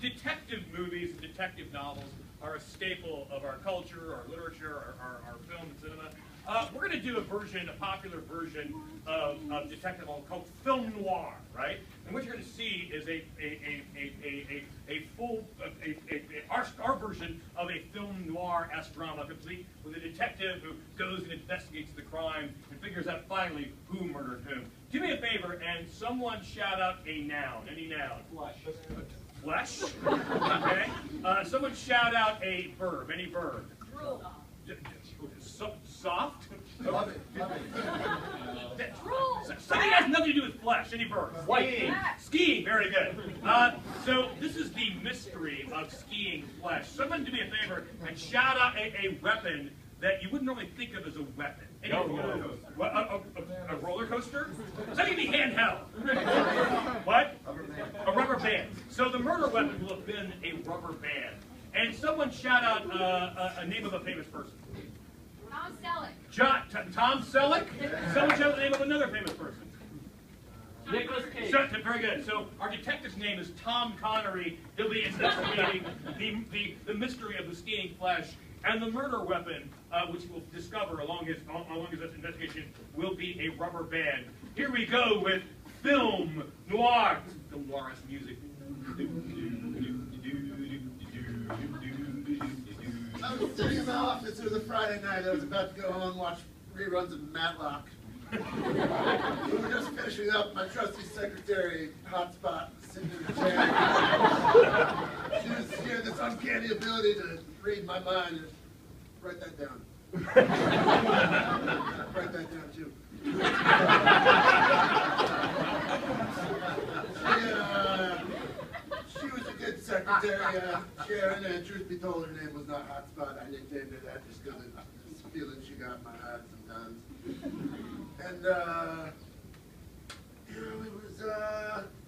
detective movies and detective novels are a staple of our culture, our literature, our film and cinema. We're going to do a popular version of detective novel called film noir, right? And what you're going to see is our version of a film noir-esque drama, complete with a detective who goes and investigates the crime and figures out finally who murdered whom. Do me a favor and someone shout out a noun. Any noun? Flesh. Okay. Someone shout out a verb. Any verb? Drool. Soft? Love it. Something has nothing to do with flesh. Any verb? Skiing. Skiing. Very good. So this is the mystery of skiing flesh. Someone do me a favor and shout out a weapon that you wouldn't normally think of as a weapon. Roller coaster. What? A roller coaster? So that can be handheld. What? A rubber band. So the murder weapon will have been a rubber band. And someone shout out a name of a famous person. Tom Selleck. Tom Selleck? Someone shout out the name of another famous person. Nicholas Cage. Very good. So our detective's name is Tom Connery. He'll be investigating the mystery of the skiing flesh. And the murder weapon, which we'll discover along his investigation, will be a rubber band. Here we go with film noir. Film noir-esque music. I was sitting in the office. It was a Friday night. I was about to go home and watch reruns of Matlock. We were just finishing up. My trusty secretary, Hotspot, sitting in the chair. She had this uncanny ability to read my mind. And write that down. Write that down too. She was a good secretary. Sharon, truth be told, her name was not Hotspot. I nicknamed her that just because of this feeling she got in my heart sometimes. And, it was,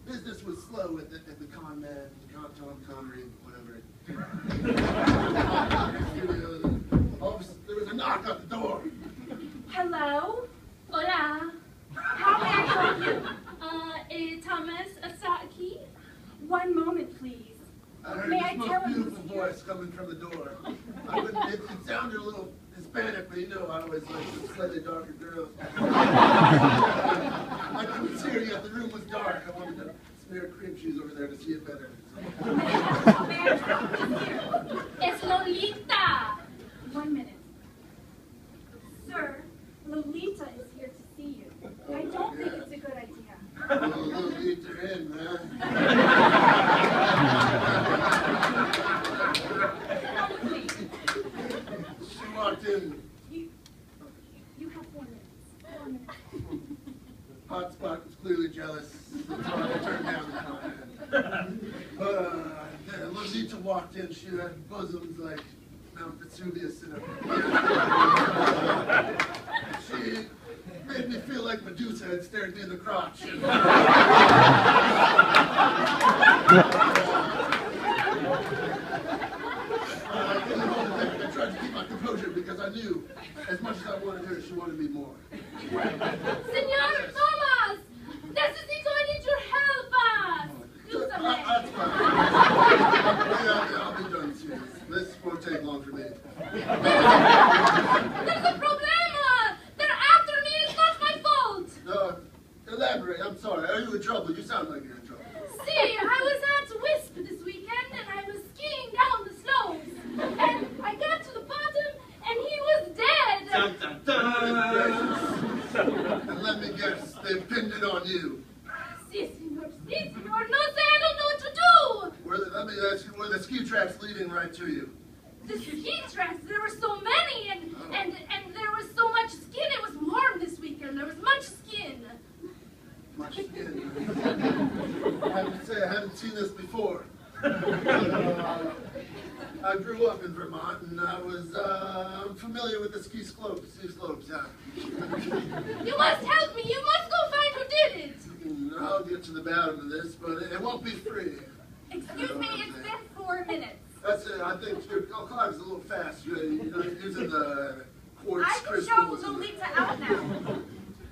business was slow at the con man, Tom Connery, whatever. There was a knock at the door. Hello? Hola. How may I help you? Thomas Asaki? One moment, please. I heard May this I most tell him beautiful who's here? voice coming from the door. It sounded a little Hispanic, but you know I always like the slightly darker girls. I couldn't see her yet. The room was dark. I wanted to smear cream cheese over there to see it better. May I tell him who's here? It's Lolita. 1 minute. Sir, Lolita is here to see you. I don't think it's a good idea. Lolita in, man. She walked in. You have 4 minutes. 4 minutes. Hotspot was clearly jealous. That's why I turned down the comment. Lolita walked in. She had bosoms like Mount Vesuvius in her. She made me feel like Medusa had stared me in the crotch. I tried to keep my composure because I knew as much as I wanted her, she wanted me more. Senor Thomas! Necesito need your help us! Do something. That's fine. I'll be done soon. This won't take long for me. There's a problem! They're after me, it's not my fault! Elaborate, I'm sorry. Are you in trouble? You sound like you're in trouble. See, I was at Wisp this weekend and I was skiing down the slopes. And I got to the bottom and he was dead! Dun, dun, dun. And let me guess, they pinned it on you. Si, senor, no sé, I don't know what to do! Let me ask you, were the ski tracks leading right to you? The ski tracks, there were so many and there was so much skin. It was warm this weekend. There was much skin. My skin. I have to say, I haven't seen this before. I grew up in Vermont, and I was I'm familiar with the ski slopes, yeah. You must help me. You must go find who did it. I'll get to the bottom of this, but it won't be free. Excuse me, it's been 4 minutes. That's it. I think your clock is a little fast. You're using the quartz I can crystals. show Lolita out now.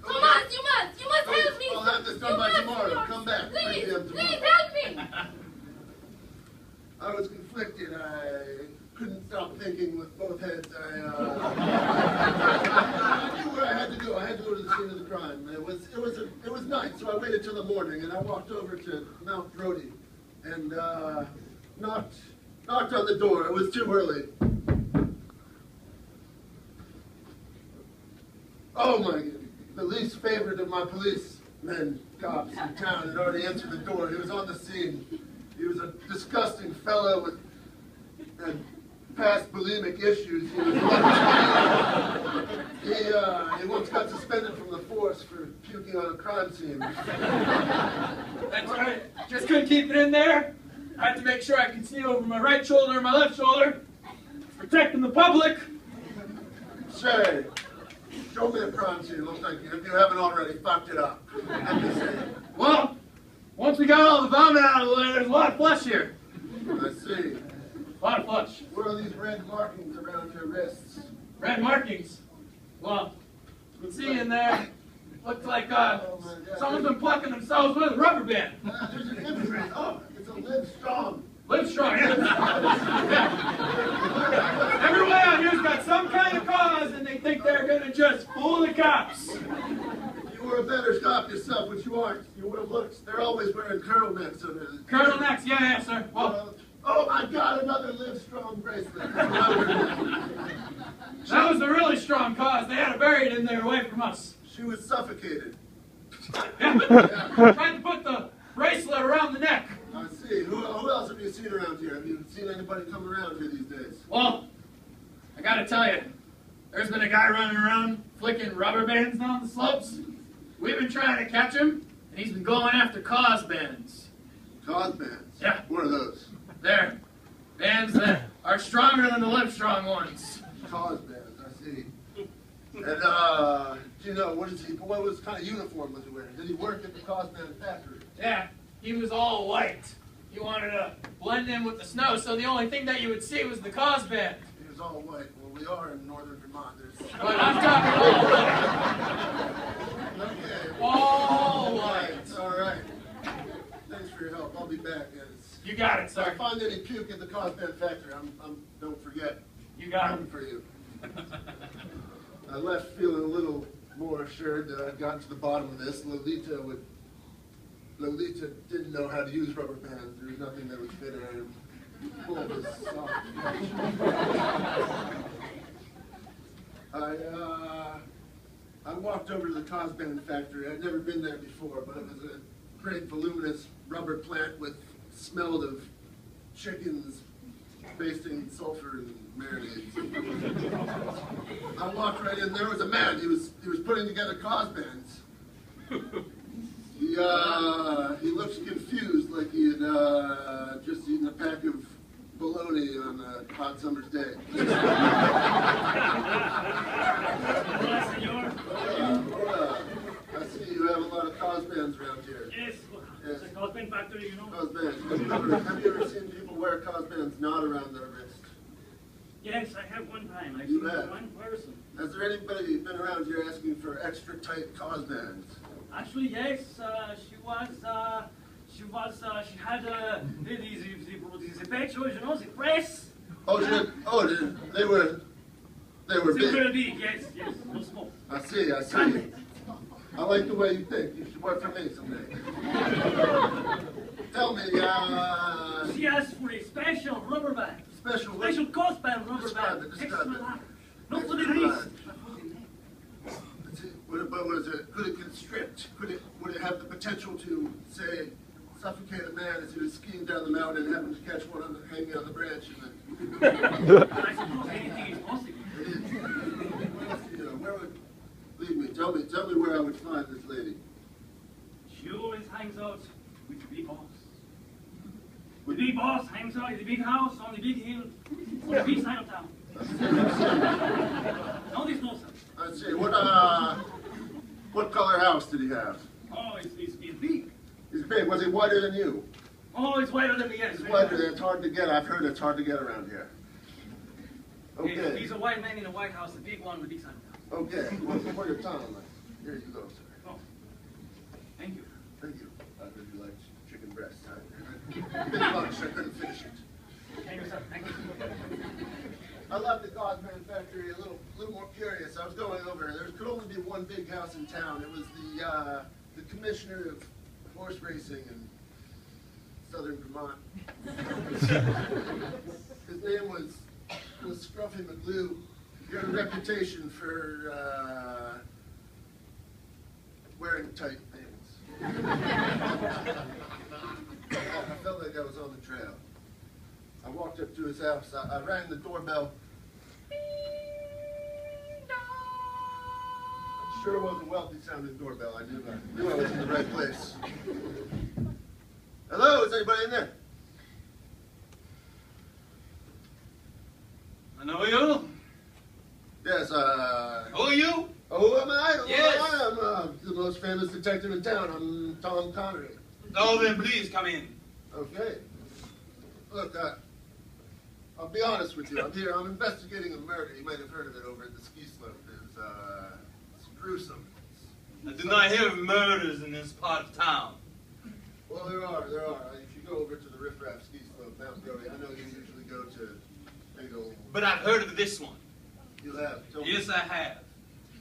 Tomas, you must help me. I'll have this done by tomorrow. Come back. 3 Please, p.m. tomorrow. please help me. I was conflicted. I couldn't stop thinking with both heads. I knew what I had to do. I had to go to the scene of the crime. It was night, so I waited till the morning, and I walked over to Mount Brody and knocked on the door. It was too early. Oh my! The least favorite of my policemen, cops in town, had already answered the door. He was on the scene. He was a disgusting fellow with past bulimic issues. He once got suspended from the force for puking on a crime scene. That's right. Just couldn't keep it in there. I had to make sure I could see over my right shoulder and my left shoulder. Protecting the public. Say, show me the crime scene. Looks like if you haven't already fucked it up. Let me see. Well, once we got all the vomit out of the way, there's a lot of flesh here. I see. A lot of flesh. What are these red markings around your wrists? Red markings. Well, you can see in there, looks like someone's been plucking themselves with a rubber band. There's an imprint. Oh, it's a Live Strong. Live strong. Yeah. Everyone out here's got some kind of cause, and they think they're going to just fool the cops. If you were a better cop yourself, which you aren't, you would have looked. They're always wearing Colonel necks on their... Colonel Nex, yeah, sir. Well, oh my God, another Live Strong bracelet. that was a really strong cause. They had it buried in there away from us. She was suffocated. Yeah. Tried to put the bracelet around the neck. I see. Who else have you seen around here? Have you seen anybody come around here these days? Well, I gotta tell you, there's been a guy running around flicking rubber bands down the slopes. We've been trying to catch him, and he's been going after cause bands. Cause bands? Yeah. What are those? They're bands that are stronger than the Live Strong ones. Cause bands, I see. And, do you know, what kind of uniform was he wearing? Did he work at the cause band factory? Yeah, he was all white. He wanted to blend in with the snow, so the only thing that you would see was the cause band. He was all white. Well, we are in northern Vermont. There's... But I'm talking all white. Okay. All white. All right. Thanks for your help. I'll be back, guys. You got it, If I sir. find any puke at the cause band factory, don't forget. You got Coming it. for you. I left feeling a little more assured that I'd gotten to the bottom of this. Lolita didn't know how to use rubber bands. There was nothing that would fit her. Full of this soft. I walked over to the cause band factory. I'd never been there before, but it was a great voluminous rubber plant with smelled of chickens basting sulfur and marinades. I walked right in. There was a man. He was putting together cause bands. He looks confused, like he had just eaten a pack of bologna on a hot summer's day. Hola, señor. Hola. I see you have a lot of cause bands around here. Yes, it's a cosplay factory, you know. Cause bands. Have you ever seen people wear cause bands not around their wrist? Yes, I have one time. I've You seen have? one person. Has there anybody been around here asking for extra tight cause bands? Actually, yes, she had the pecho, you know, the press. They were They were big. big, yes, no small. I see. I like the way you think. You should work for me someday. Tell me, She asked for a special rubber band. special Cost band rubber Describe band. it, describe Extra it. large. Not for the Extra wrist. large. But could it constrict? Would it have the potential to, say, suffocate a man as he was skiing down the mountain and happened to catch one hanging on the branch? I suppose anything is possible. It is. Where would lead me? Tell me where I would find this lady. She always hangs out with the big boss. The big boss hangs out in the big house on the big hill on the big side of town. No, there's no sense. Let's see. What color house did he have? Oh, it's big. He's big. Was he whiter than you? Oh, it's wider than me, yes. He's whiter. It's hard to get. I've heard it's hard to get around here. Okay. He's a white man in a white house, the big one on the big side of town. Okay. What's your time like? Here you go, sir. Oh, thank you. Thank you. I heard you like chicken breast. Big lunch. I couldn't finish it. curious. I was going over. There could only be one big house in town. It was the commissioner of horse racing in southern Vermont. His name was Scruffy McGlue. He had a reputation for wearing tight things. I felt like I was on the trail. I walked up to his house. I rang the doorbell. Sure was a wealthy sounding doorbell. I knew I was in the right place. Hello, is anybody in there? I know you. Yes, Who are you? who am I? Yes. I am the most famous detective in town. I'm Tom Connery. Oh, then please come in. Okay. Look, I'll be honest with you. I'm here. I'm investigating a murder. You might have heard of it over at the ski slope. It's gruesome. I do not hear of murders in this part of town. Well, there are. If you go over to the Riff Raff ski slope, Mount Brody, I know you usually go to big old... But I've heard of this one. You have. Tell me. Yes, I have.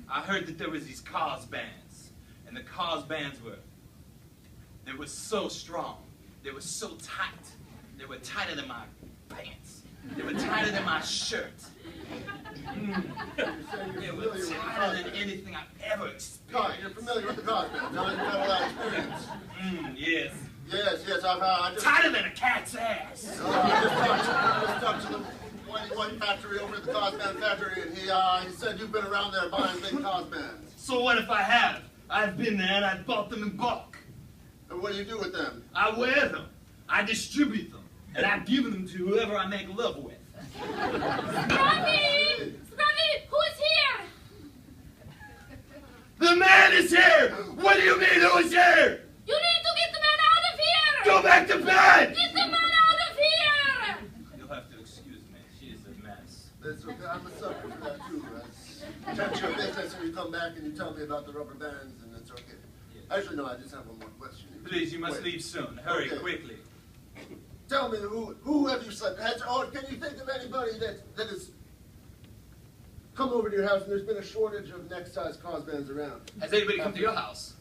I heard that there was these cars bands, and the cars bands they were so strong, they were so tight, they were tighter than my pants, they were tighter than my shirt. They were tighter than anything I've ever experienced. God, you're familiar with the cars band. Now you've got a lot of experience. Yes. Yes, I just... Tighter than a cat's ass. I just talked to the White factory over at the cars band factory, and he said you've been around there buying big cars bands. So what if I have? I've been there and I bought them in bulk. And what do you do with them? I wear them, I distribute them, and I give them to whoever I make love with. Scruffy! Scruffy, who's here? The man is here! What do you mean who is here? You need to get the man out of here! Go back to bed! Get the man out of here! You'll have to excuse me. She is a mess. That's okay. I'm a sucker for that too. Touch your business and you come back and you tell me about the rubber bands and it's okay. Actually, no, I just have one more question. Please, you must Wait. leave soon. Hurry, Okay. quickly. Tell me, who have you slept? Can you think of anybody that has come over to your house and there's been a shortage of next-size cars bands around? Has anybody come to your house?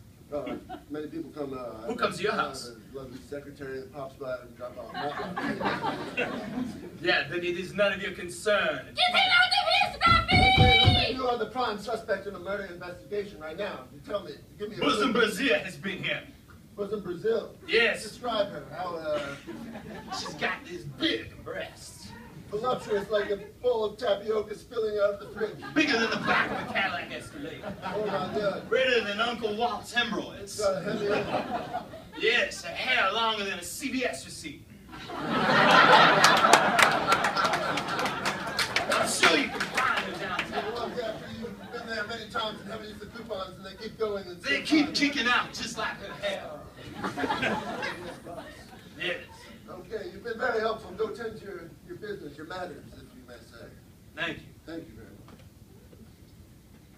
Many people come. Who comes to your house? The lovely secretary that pops by and drop off. Yeah, then it is none of your concern. Get him out of here, Scruffy! You are the prime suspect in a murder investigation right now. You tell me. Give me a Bosom clue. Brazil has been here. Was in Brazil. Yes. Describe her. How She's got these big breasts. voluptuous, like a bowl of tapioca spilling out of the fridge. Bigger than the back of a Cadillac Escalade. Oh my God. Greater than Uncle Walt's It's hemorrhoids. got a heavy. Yes, her hair longer than a CVS receipt. I'm sure you can find her downtown. Look after you've been there many times and haven't used the coupons and they keep going and They keep kicking out just like her hair. Yes. Okay, you've been very helpful. Go tend to your business, your matters, if you may say. Thank you. Thank you very much.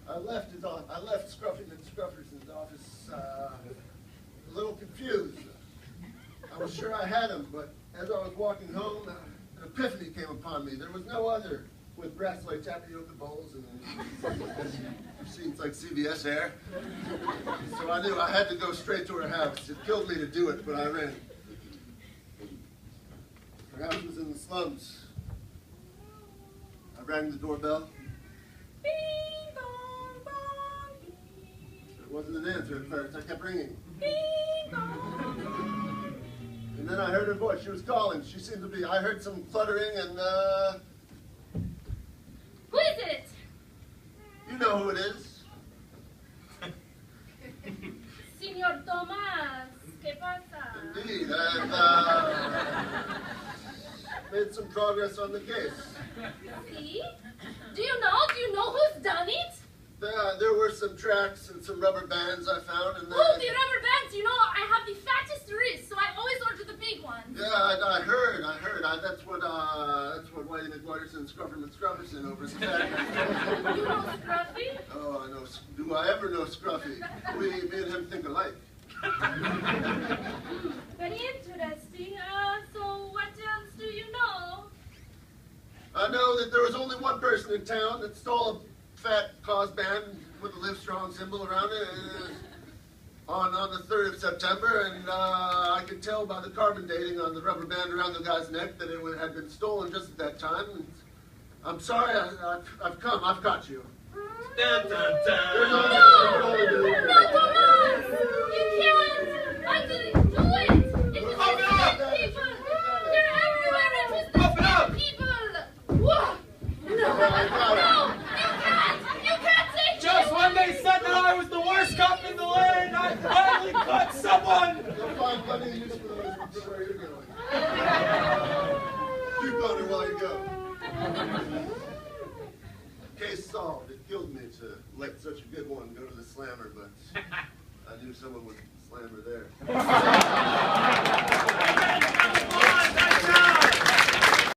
I left Scruffy McScrufferson's office a little confused. I was sure I had him, but as I was walking home, an epiphany came upon me. There was no other with breasts like tapioca bowls and seats like CVS hair. So I knew I had to go straight to her house. It killed me to do it, but I ran. Her house was in the slums. I rang the doorbell. Bing, bong, bong, bing. There wasn't an answer at first. I kept ringing. Bing, bong. And then I heard her voice. She was calling. She seemed to be. I heard some cluttering and, Who is it? you know who it is. Señor Tomás, ¿qué pasa? Indeed. I've, made some progress on the case. See? Do you know who's done it? There were some tracks and some rubber bands I found, and Oh, the rubber bands. You know, I have the fattest wrist, so I always order the big ones. yeah, I heard. That's what Whitey McWhiterson and Scruffy McScrufferson over at the factory. You know Scruffy? Oh, I know. Do I ever know Scruffy? Me and him think alike. Very interesting. So what else do you know? I know that there was only one person in town that stole fat cause band with the Live Strong symbol around it on the 3rd of September, and I could tell by the carbon dating on the rubber band around the guy's neck that it had been stolen just at that time. I'm sorry, I've come. I've got you. Dun, dun, dun. There's No! only No, Tomas! You can't! I didn't do it! It's Open up! innocent people! They're everywhere! It's just Open up! people! What? No! No! You can't! You can't say Just when they said that I was the worst cop in the land, I finally caught someone! You'll find plenty of use for those where you're going. Keep on her while you go. Case solved. It killed me to let such a good one go to the slammer, but I knew someone would slam her there.